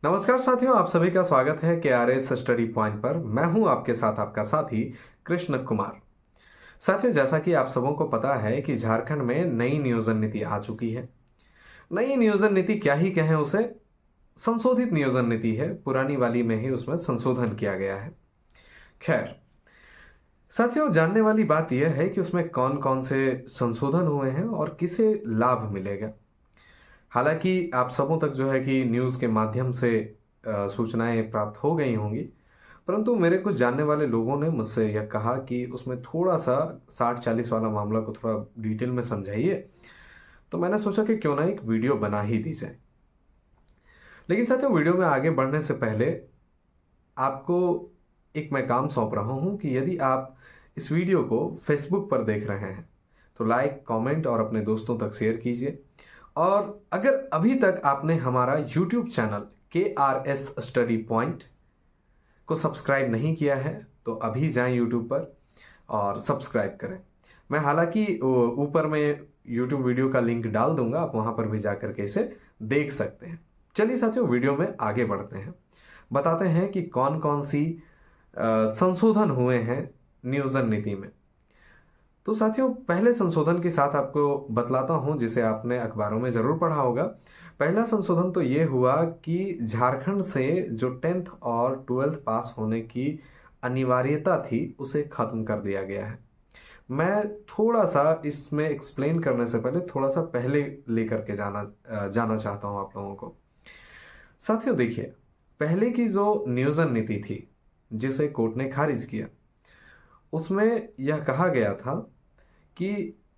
नमस्कार साथियों, आप सभी का स्वागत है KRS स्टडी पॉइंट पर। मैं हूं आपके साथ आपका साथी कृष्ण कुमार। साथियों, जैसा कि आप सबों को पता है कि झारखंड में नई नियोजन नीति आ चुकी है। नई नियोजन नीति क्या ही कहें उसे, संशोधित नियोजन नीति है। पुरानी वाली में ही उसमें संशोधन किया गया है। खैर साथियों, जानने वाली बात यह है कि उसमें कौन कौन से संशोधन हुए हैं और किसे लाभ मिलेगा। हालांकि आप सबों तक जो है कि न्यूज़ के माध्यम से सूचनाएं प्राप्त हो गई होंगी, परंतु मेरे कुछ जानने वाले लोगों ने मुझसे यह कहा कि उसमें थोड़ा सा 60-40 वाला मामला को थोड़ा डिटेल में समझाइए। तो मैंने सोचा कि क्यों ना एक वीडियो बना ही दी जाए। लेकिन साथियों, वीडियो में आगे बढ़ने से पहले आपको एक मैं काम सौंप रहा हूं कि यदि आप इस वीडियो को फेसबुक पर देख रहे हैं तो लाइक, कमेंट और अपने दोस्तों तक शेयर कीजिए। और अगर अभी तक आपने हमारा YouTube channel KRS study point को सब्सक्राइब नहीं किया है तो अभी जाएं यूट्यूब पर और सब्सक्राइब करें। मैं हालांकि ऊपर में यूट्यूब वीडियो का लिंक डाल दूंगा, आप वहां पर भी जाकर के इसे देख सकते हैं। चलिए साथियों, वीडियो में आगे बढ़ते हैं। बताते हैं कि कौन कौन सी संशोधन हुए हैं नियोजन नीति में। तो साथियों, पहले संशोधन के साथ आपको बतलाता हूं, जिसे आपने अखबारों में जरूर पढ़ा होगा। पहला संशोधन तो ये हुआ कि झारखंड से जो 10th और 12th पास होने की अनिवार्यता थी उसे खत्म कर दिया गया है। मैं थोड़ा सा इसमें एक्सप्लेन करने से पहले थोड़ा सा पहले लेकर के जाना चाहता हूं आप लोगों को। साथियों देखिए, पहले की जो नियोजन नीति थी जिसे कोर्ट ने खारिज किया, उसमें यह कहा गया था कि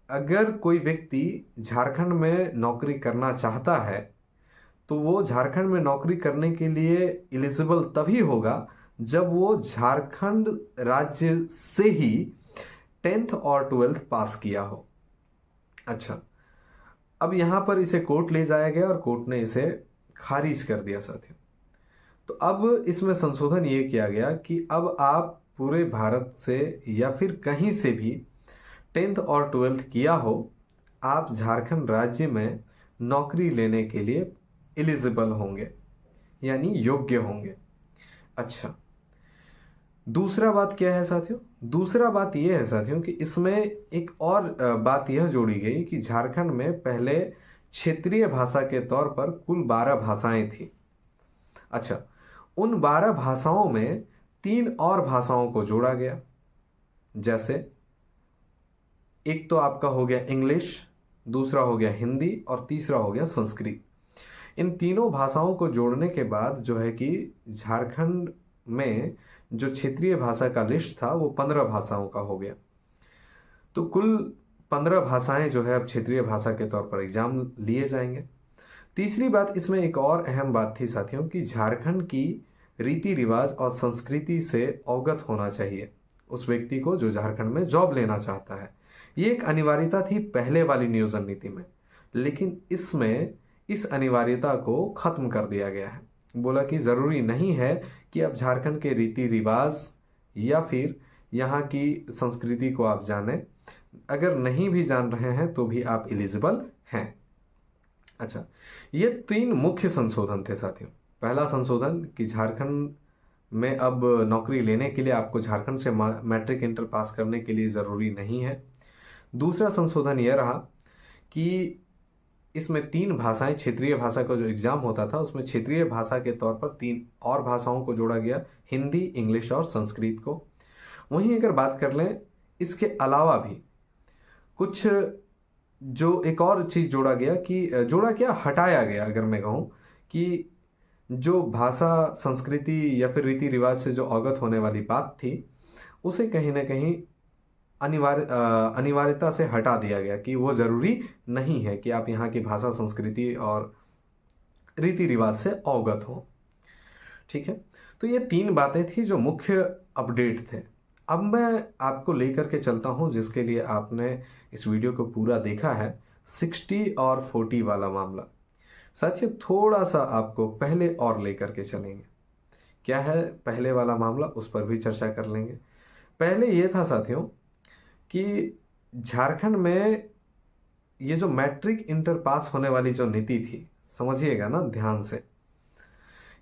अगर कोई व्यक्ति झारखंड में नौकरी करना चाहता है तो वो झारखंड में नौकरी करने के लिए एलिजिबल तभी होगा जब वो झारखंड राज्य से ही 10th और 12th पास किया हो। अच्छा, अब यहां पर इसे कोर्ट ले जाया गया और कोर्ट ने इसे खारिज कर दिया साथियों। तो अब इसमें संशोधन ये किया गया कि अब आप पूरे भारत से या फिर कहीं से भी 10th और 12th किया हो, आप झारखंड राज्य में नौकरी लेने के लिए एलिजिबल होंगे, यानी योग्य होंगे। अच्छा, दूसरा बात क्या है साथियों? दूसरा बात यह है साथियों कि इसमें एक और बात यह जोड़ी गई कि झारखंड में पहले क्षेत्रीय भाषा के तौर पर कुल 12 भाषाएं थी। अच्छा, उन 12 भाषाओं में 3 और भाषाओं को जोड़ा गया। जैसे एक तो आपका हो गया इंग्लिश, दूसरा हो गया हिंदी और तीसरा हो गया संस्कृत। इन तीनों भाषाओं को जोड़ने के बाद जो है कि झारखंड में जो क्षेत्रीय भाषा का लिस्ट था वो 15 भाषाओं का हो गया। तो कुल 15 भाषाएं जो है अब क्षेत्रीय भाषा के तौर पर एग्जाम लिए जाएंगे। तीसरी बात, इसमें एक और अहम बात थी साथियों कि झारखंड की रीति रिवाज और संस्कृति से अवगत होना चाहिए उस व्यक्ति को जो झारखंड में जॉब लेना चाहता है। ये एक अनिवार्यता थी पहले वाली नियोजन नीति में, लेकिन इसमें इस अनिवार्यता को खत्म कर दिया गया है। बोला कि जरूरी नहीं है कि आप झारखंड के रीति रिवाज या फिर यहाँ की संस्कृति को आप जानें। अगर नहीं भी जान रहे हैं तो भी आप एलिजिबल हैं। अच्छा, ये 3 मुख्य संशोधन थे साथियों। पहला संशोधन कि झारखंड में अब नौकरी लेने के लिए आपको झारखंड से मैट्रिक इंटर पास करने के लिए ज़रूरी नहीं है। दूसरा संशोधन यह रहा कि इसमें 3 भाषाएं, क्षेत्रीय भाषा का जो एग्जाम होता था उसमें क्षेत्रीय भाषा के तौर पर 3 और भाषाओं को जोड़ा गया, हिंदी, इंग्लिश और संस्कृत को। वहीं अगर बात कर लें, इसके अलावा भी कुछ जो एक और चीज जोड़ा गया कि जोड़ा क्या, हटाया गया अगर मैं कहूँ कि जो भाषा, संस्कृति या फिर रीति रिवाज से जो अवगत होने वाली बात थी उसे कहीं ना कहीं अनिवार्यता से हटा दिया गया कि वो जरूरी नहीं है कि आप यहाँ की भाषा, संस्कृति और रीति रिवाज से अवगत हो। ठीक है, तो ये 3 बातें थी जो मुख्य अपडेट थे। अब मैं आपको लेकर के चलता हूं, जिसके लिए आपने इस वीडियो को पूरा देखा है, 60 और 40 वाला मामला। साथियों, थोड़ा सा आपको पहले और लेकर के चलेंगे। क्या है पहले वाला मामला, उस पर भी चर्चा कर लेंगे। पहले ये था साथियों कि झारखंड में ये जो मैट्रिक इंटर पास होने वाली जो नीति थी, समझिएगा ना ध्यान से,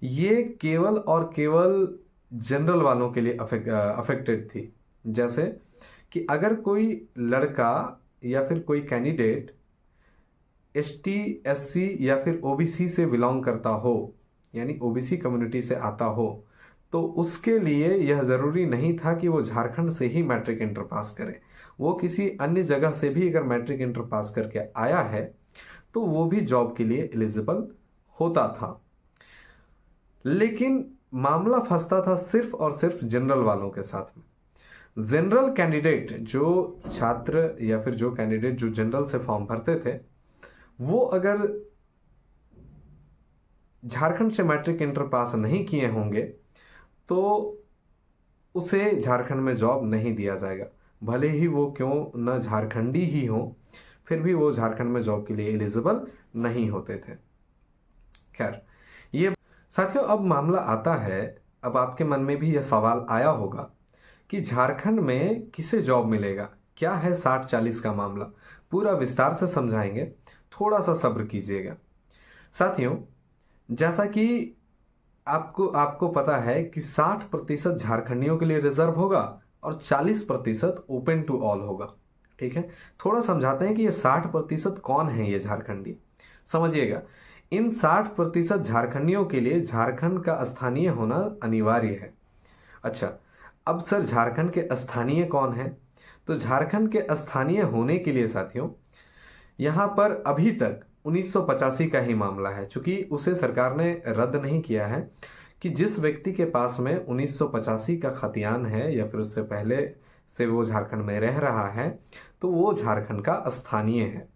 ये केवल और केवल जनरल वालों के लिए अफेक्टेड थी। जैसे कि अगर कोई लड़का या फिर कोई कैंडिडेट एसटी, एससी या फिर ओबीसी से बिलोंग करता हो, यानी ओबीसी कम्युनिटी से आता हो, तो उसके लिए यह जरूरी नहीं था कि वो झारखंड से ही मैट्रिक इंटर पास करे। वो किसी अन्य जगह से भी अगर मैट्रिक इंटर पास करके आया है तो वो भी जॉब के लिए एलिजिबल होता था। लेकिन मामला फंसता था सिर्फ और सिर्फ जनरल वालों के साथ में। जनरल कैंडिडेट, जो छात्र या फिर जो कैंडिडेट जो जनरल से फॉर्म भरते थे, वो अगर झारखंड से मैट्रिक इंटर पास नहीं किए होंगे तो उसे झारखंड में जॉब नहीं दिया जाएगा, भले ही वो क्यों न झारखंडी ही हो, फिर भी वो झारखंड में जॉब के लिए एलिजिबल नहीं होते थे। खैर, ये साथियों, अब मामला आता है, अब आपके मन में भी यह सवाल आया होगा कि झारखंड में किसे जॉब मिलेगा, क्या है 60-40 का मामला। पूरा विस्तार से समझाएंगे, थोड़ा सा सब्र कीजिएगा। साथियों, जैसा कि आपको पता है कि 60% झारखंडियों के लिए रिजर्व होगा और 40% ओपन टू ऑल होगा। ठीक है, थोड़ा समझाते हैं कि ये 60% कौन है। ये झारखंडी समझिएगा, इन 60% झारखंडियों के लिए झारखंड का स्थानीय होना अनिवार्य है। अच्छा, अब सर झारखंड के स्थानीय कौन है? तो झारखंड के स्थानीय होने के लिए साथियों, यहां पर अभी तक 1985 का ही मामला है, चूंकि उसे सरकार ने रद्द नहीं किया है, कि जिस व्यक्ति के पास में 1985 का खतियान है या फिर उससे पहले से वो झारखंड में रह रहा है, तो वो झारखंड का स्थानीय है।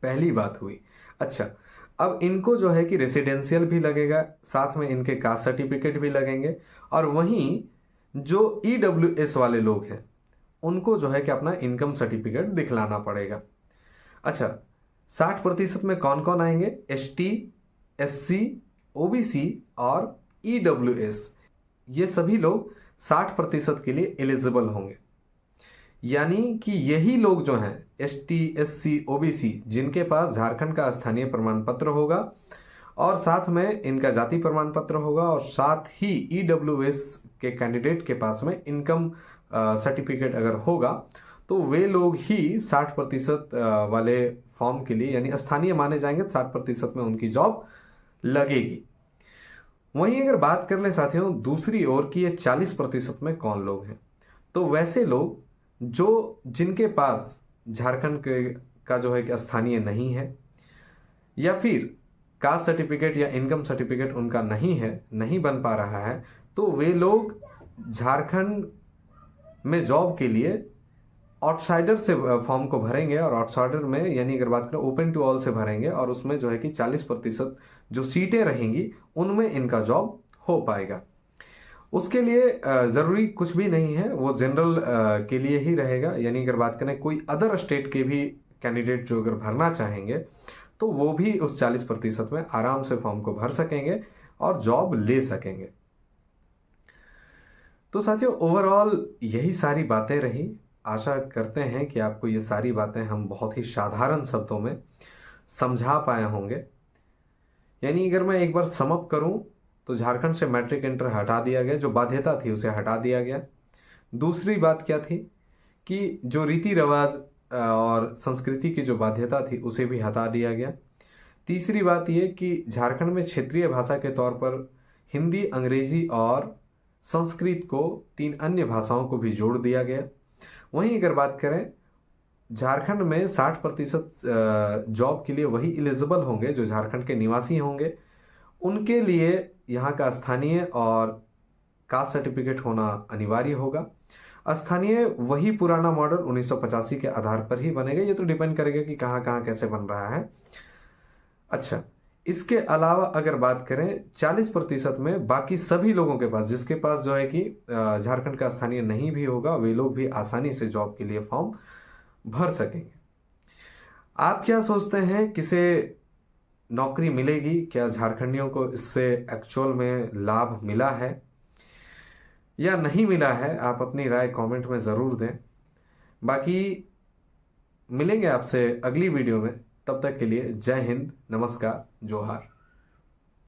पहली बात हुई। अच्छा, अब इनको जो है कि रेसिडेंशियल भी लगेगा, साथ में इनके कास्ट सर्टिफिकेट भी लगेंगे, और वहीं जो ईडब्ल्यूएस वाले लोग हैं उनको जो है कि अपना इनकम सर्टिफिकेट दिखलाना पड़ेगा। अच्छा, 60% में कौन कौन आएंगे? एसटी, एससी, ओबीसी और ईडब्ल्यूएस, ये सभी लोग 60% के लिए एलिजिबल होंगे। यानी कि यही लोग जो हैं एसटी, एससी, ओबीसी, जिनके पास झारखंड का स्थानीय प्रमाण पत्र होगा और साथ में इनका जाति प्रमाण पत्र होगा, और साथ ही ईडब्ल्यूएस के कैंडिडेट के पास में इनकम सर्टिफिकेट अगर होगा, तो वे लोग ही 60% वाले फॉर्म के लिए यानी स्थानीय माने जाएंगे। 60% में उनकी जॉब लगेगी। वहीं अगर बात कर ले साथियों दूसरी ओर की, ये 40% में कौन लोग हैं, तो वैसे लोग जो जिनके पास झारखंड का जो है कि स्थानीय नहीं है, या फिर कास्ट सर्टिफिकेट या इनकम सर्टिफिकेट उनका नहीं है, नहीं बन पा रहा है, तो वे लोग झारखंड में जॉब के लिए आउटसाइडर से फॉर्म को भरेंगे, और आउटसाइडर में यानी अगर बात करें ओपन टू ऑल से भरेंगे, और उसमें जो है कि 40% जो सीटें रहेंगी उनमें इनका जॉब हो पाएगा। उसके लिए जरूरी कुछ भी नहीं है, वो जनरल के लिए ही रहेगा। यानी अगर बात करें कोई अदर स्टेट के भी कैंडिडेट जो अगर भरना चाहेंगे, तो वो भी उस 40% में आराम से फॉर्म को भर सकेंगे और जॉब ले सकेंगे। तो साथियों, ओवरऑल यही सारी बातें रही। आशा करते हैं कि आपको ये सारी बातें हम बहुत ही साधारण शब्दों में समझा पाए होंगे। यानी अगर मैं एक बार समअप करूं, तो झारखंड से मैट्रिक इंटर हटा दिया गया, जो बाध्यता थी उसे हटा दिया गया। दूसरी बात क्या थी कि जो रीति रिवाज और संस्कृति की जो बाध्यता थी उसे भी हटा दिया गया। तीसरी बात यह कि झारखंड में क्षेत्रीय भाषा के तौर पर हिंदी, अंग्रेजी और संस्कृत को 3 अन्य भाषाओं को भी जोड़ दिया गया। वहीं अगर बात करें, झारखंड में 60% जॉब के लिए वही एलिजिबल होंगे जो झारखंड के निवासी होंगे। उनके लिए यहाँ का स्थानीय और कास्ट सर्टिफिकेट होना अनिवार्य होगा। स्थानीय वही पुराना मॉडल 1985 के आधार पर ही बनेगा, ये तो डिपेंड करेगा कि कहाँ कहाँ कैसे बन रहा है। अच्छा, इसके अलावा अगर बात करें 40% में बाकी सभी लोगों के पास, जिसके पास जो है कि झारखंड का स्थानीय नहीं भी होगा, वे लोग भी आसानी से जॉब के लिए फॉर्म भर सकेंगे। आप क्या सोचते हैं, किसे नौकरी मिलेगी? क्या झारखंडियों को इससे एक्चुअल में लाभ मिला है या नहीं मिला है? आप अपनी राय कमेंट में ज़रूर दें। बाकी मिलेंगे आपसे अगली वीडियो में, तब तक के लिए जय हिंद, नमस्कार, जोहार।